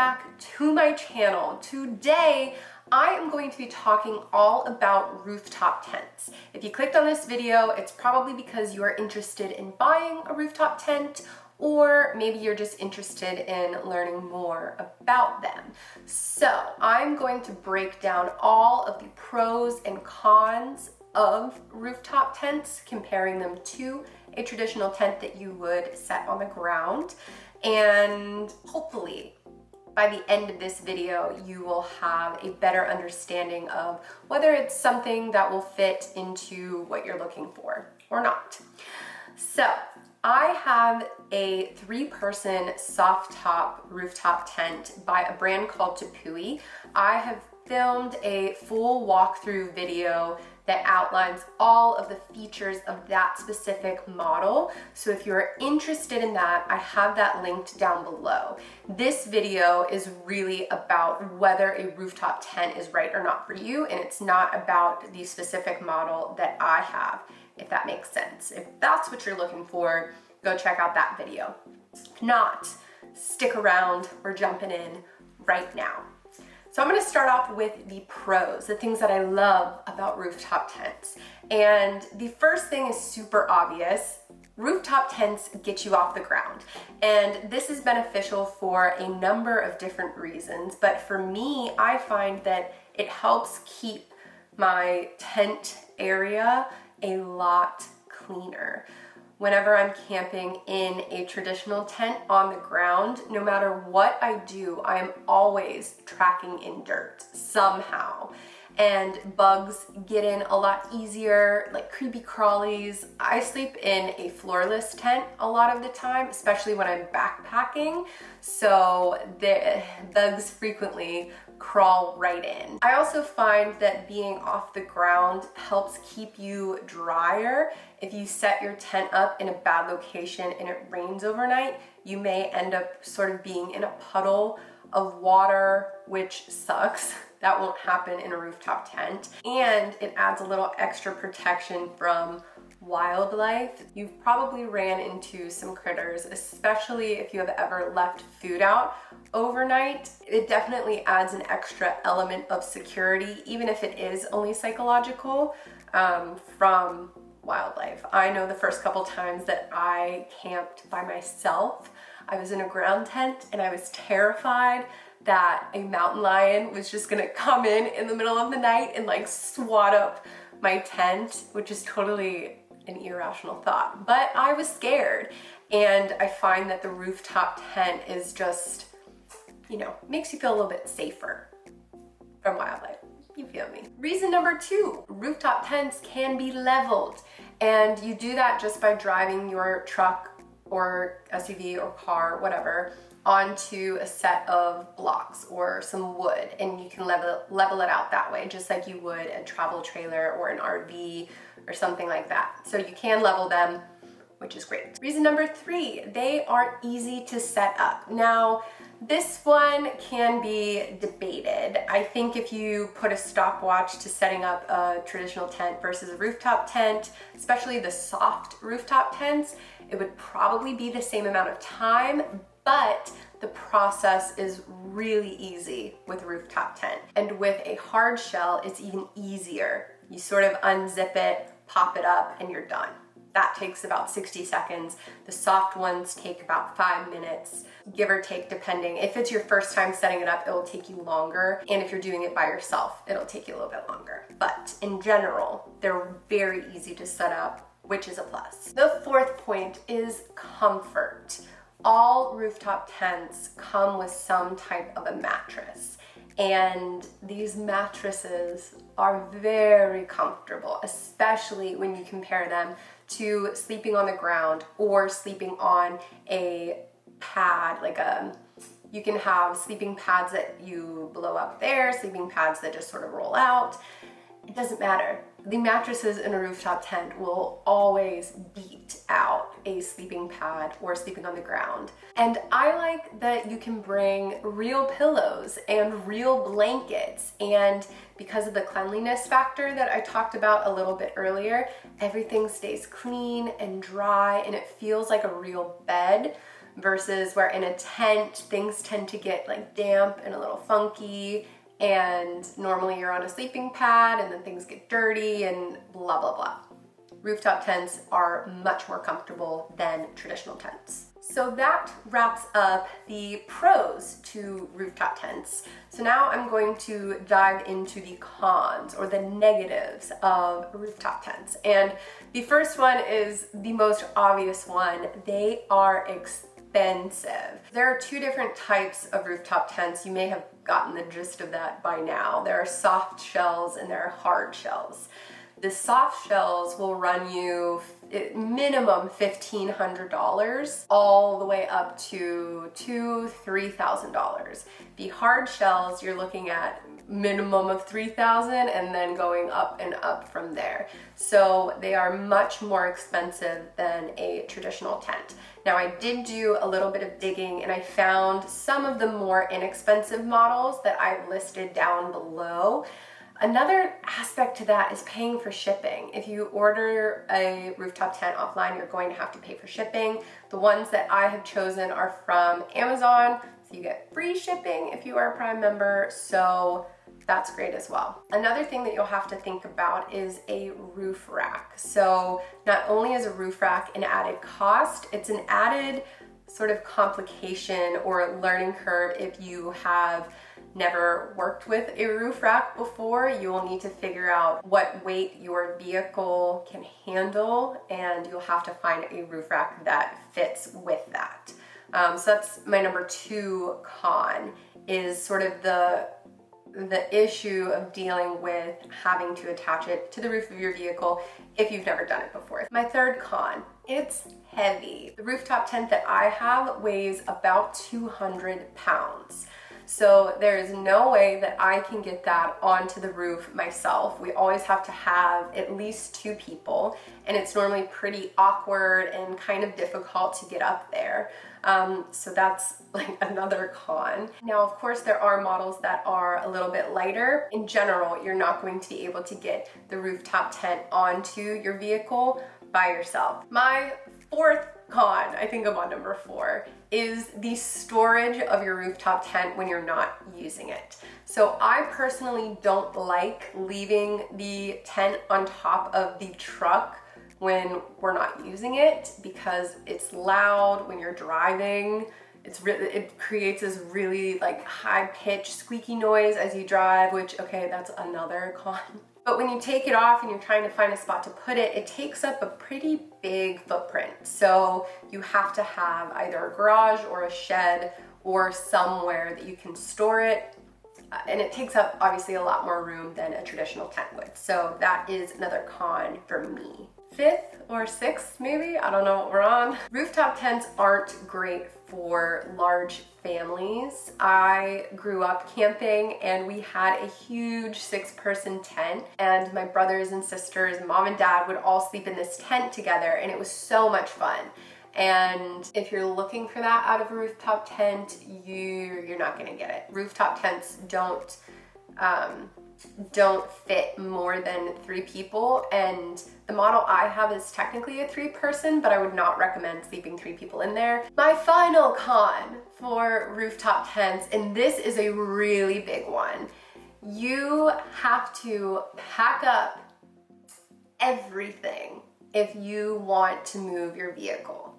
back to my channel. Today, I am going to be talking all about rooftop tents. If you clicked on this video, it's probably because you are interested in buying a rooftop tent, or maybe you're just interested in learning more about them. So I'm going to break down all of the pros and cons of rooftop tents, comparing them to a traditional tent that you would set on the ground. And hopefully by the end of this video, you will have a better understanding of whether it's something that will fit into what you're looking for or not. So I have a 3-person soft top rooftop tent by a brand called Tepui. I have filmed a full walkthrough video that outlines all of the features of that specific model. So if you're interested in that, I have that linked down below. This video is really about whether a rooftop tent is right or not for you, and it's not about the specific model that I have, if that makes sense. If that's what you're looking for, go check out that video. If not, stick around, we're jumping in right now. So I'm gonna start off with the pros, the things that I love about rooftop tents. And the first thing is super obvious. Rooftop tents get you off the ground. And this is beneficial for a number of different reasons. But for me, I find that it helps keep my tent area a lot cleaner. Whenever I'm camping in a traditional tent on the ground, no matter what I do, I am always tracking in dirt somehow. And bugs get in a lot easier, like creepy crawlies. I sleep in a floorless tent a lot of the time, especially when I'm backpacking. So the bugs frequently crawl right in. I also find that being off the ground helps keep you drier. If you set your tent up in a bad location and it rains overnight, you may end up sort of being in a puddle of water, which sucks. That won't happen in a rooftop tent. And it adds a little extra protection from wildlife. You've probably ran into some critters, especially if you have ever left food out overnight. It definitely adds an extra element of security, even if it is only psychological, from wildlife. I know the first couple times that I camped by myself, I was in a ground tent and I was terrified that a mountain lion was just gonna come in the middle of the night and like swat up my tent, which is totally an irrational thought. But I was scared, and I find that the rooftop tent is just, makes you feel a little bit safer from wildlife. You feel me? Reason number 2, rooftop tents can be leveled. And you do that just by driving your truck or SUV or car, whatever, onto a set of blocks or some wood, and you can level it out that way, just like you would a travel trailer or an RV or something like that. So you can level them, which is great. Reason number 3, they are easy to set up. Now, this one can be debated. I think if you put a stopwatch to setting up a traditional tent versus a rooftop tent, especially the soft rooftop tents, it would probably be the same amount of time, but the process is really easy with a rooftop tent. And with a hard shell, it's even easier. You sort of unzip it, pop it up, and you're done. That takes about 60 seconds. The soft ones take about 5 minutes, give or take, depending. If it's your first time setting it up, it'll take you longer. And if you're doing it by yourself, it'll take you a little bit longer. But in general, they're very easy to set up, which is a plus. The 4th point is comfort. All rooftop tents come with some type of a mattress, and these mattresses are very comfortable, especially when you compare them to sleeping on the ground or sleeping on a pad. You can have sleeping pads that you blow up there, sleeping pads that just sort of roll out. It doesn't matter. The mattresses in a rooftop tent will always beat out a sleeping pad or sleeping on the ground. And I like that you can bring real pillows and real blankets, and because of the cleanliness factor that I talked about a little bit earlier, everything stays clean and dry and it feels like a real bed. versus where in a tent, things tend to get like damp and a little funky, and normally you're on a sleeping pad and then things get dirty and blah, blah, blah. Rooftop tents are much more comfortable than traditional tents. So that wraps up the pros to rooftop tents. So now I'm going to dive into the cons or the negatives of rooftop tents. And the first one is the most obvious one. They are expensive. There are two different types of rooftop tents. You may have gotten the gist of that by now. There are soft shells and there are hard shells. The soft shells will run you minimum $1,500 all the way up to $2,000–$3,000. The hard shells, you're looking at minimum of $3,000 and then going up and up from there. So they are much more expensive than a traditional tent. Now I did do a little bit of digging and I found some of the more inexpensive models that I've listed down below. Another aspect to that is paying for shipping. If you order a rooftop tent offline, you're going to have to pay for shipping. The ones that I have chosen are from Amazon, so you get free shipping if you are a Prime member, so that's great as well. Another thing that you'll have to think about is a roof rack. So not only is a roof rack an added cost, it's an added sort of complication or learning curve if you have never worked with a roof rack before. You will need to figure out what weight your vehicle can handle, and you'll have to find a roof rack that fits with that. So that's my number 2 con, is sort of the issue of dealing with having to attach it to the roof of your vehicle if you've never done it before. My third con, it's heavy. The rooftop tent that I have weighs about 200 pounds. So there is no way that I can get that onto the roof myself. We always have to have at least 2 people, and it's normally pretty awkward and kind of difficult to get up there. So that's like another con. Now, of course, there are models that are a little bit lighter. In general, you're not going to be able to get the rooftop tent onto your vehicle by yourself. My fourth con, I think I'm on number 4, is the storage of your rooftop tent when you're not using it. So I personally don't like leaving the tent on top of the truck when we're not using it because it's loud when you're driving. It creates this really like high-pitched squeaky noise as you drive, which, okay, that's another con. But when you take it off and you're trying to find a spot to put it, it takes up a pretty big footprint. So you have to have either a garage or a shed or somewhere that you can store it. And it takes up obviously a lot more room than a traditional tent would. So that is another con for me. 5th or 6th, maybe, I don't know what we're on. Rooftop tents aren't great for large families. I grew up camping and we had a huge 6-person tent, and my brothers and sisters, mom and dad would all sleep in this tent together, and it was so much fun. And if you're looking for that out of a rooftop tent, you're not gonna get it. Rooftop tents don't fit more than 3 people, and the model I have is technically a 3-person, but I would not recommend sleeping 3 people in there. My final con for rooftop tents, and this is a really big one, you have to pack up everything if you want to move your vehicle.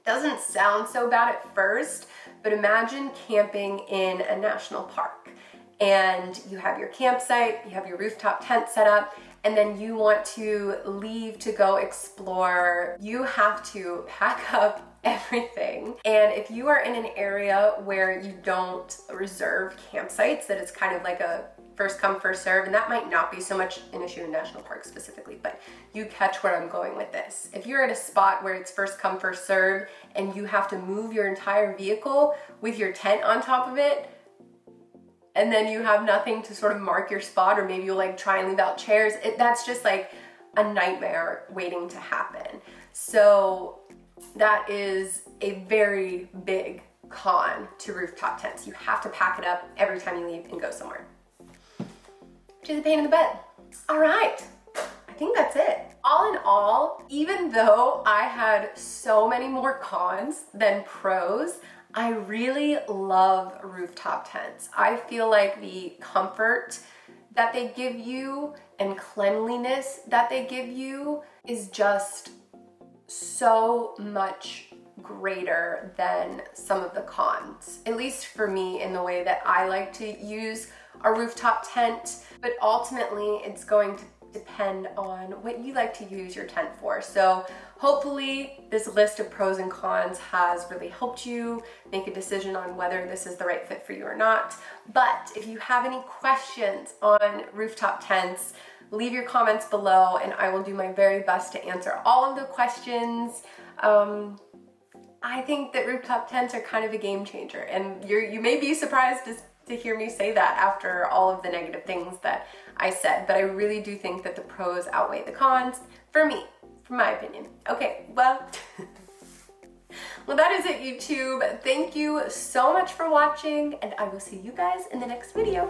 Doesn't sound so bad at first, but imagine camping in a national park. And you have your campsite, you have your rooftop tent set up, and then you want to leave to go explore. You have to pack up everything. And if you are in an area where you don't reserve campsites, that it's kind of like a first come, first serve, and that might not be so much an issue in national parks specifically, but you catch where I'm going with this. If you're at a spot where it's first come, first serve, and you have to move your entire vehicle with your tent on top of it, and then you have nothing to sort of mark your spot, or maybe you'll like try and leave out chairs, that's just like a nightmare waiting to happen. So that is a very big con to rooftop tents. You have to pack it up every time you leave and go somewhere, which is a pain in the butt. All right, I think that's it. All in all, even though I had so many more cons than pros, I really love rooftop tents. I feel like the comfort that they give you and cleanliness that they give you is just so much greater than some of the cons, at least for me in the way that I like to use a rooftop tent. But ultimately it's going to depend on what you like to use your tent for. So hopefully this list of pros and cons has really helped you make a decision on whether this is the right fit for you or not. But if you have any questions on rooftop tents, leave your comments below and I will do my very best to answer all of the questions. I think that rooftop tents are kind of a game changer, and you may be surprised to hear me say that after all of the negative things that I said, but I really do think that the pros outweigh the cons for me, from my opinion. Okay, well, that is it, YouTube. Thank you so much for watching, and I will see you guys in the next video.